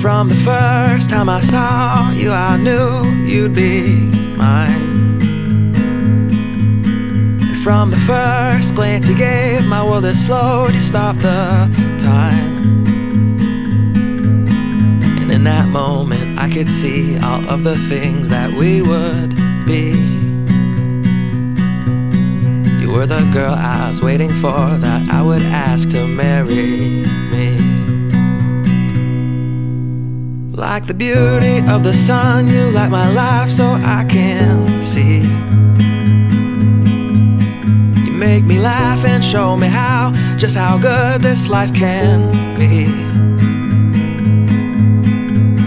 From the first time I saw you, I knew you'd be mine. And from the first glance you gave, my world had slowed, you stopped the time. And in that moment I could see all of the things that we would be. You were the girl I was waiting for, that I would ask to marry me. Like the beauty of the sun, you light my life so I can see. You make me laugh and show me how, just how good this life can be.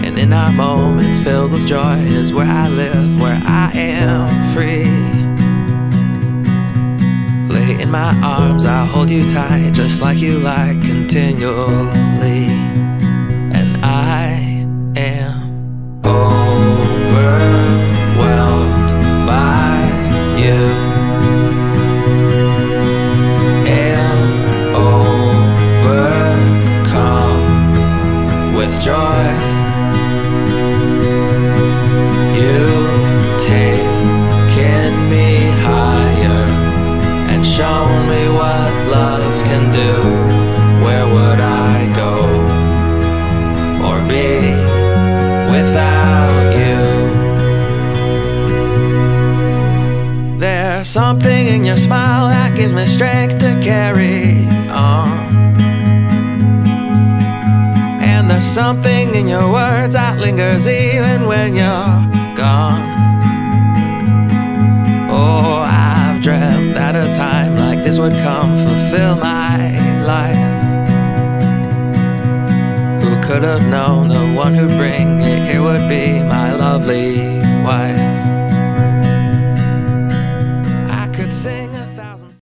And in our moments filled with joy is where I live, where I am free. Lay in my arms, I'll hold you tight, just like you like, continually. And I am overwhelmed by you, am overcome with joy. You've taken me higher and shown me what love can do. Where would I go or be without you? There's something in your smile that gives me strength to carry on. And there's something in your words that lingers even when you're gone. Oh, I've dreamt that a time like this would come, fulfill my life. Who could have known the one who'd bring it here would be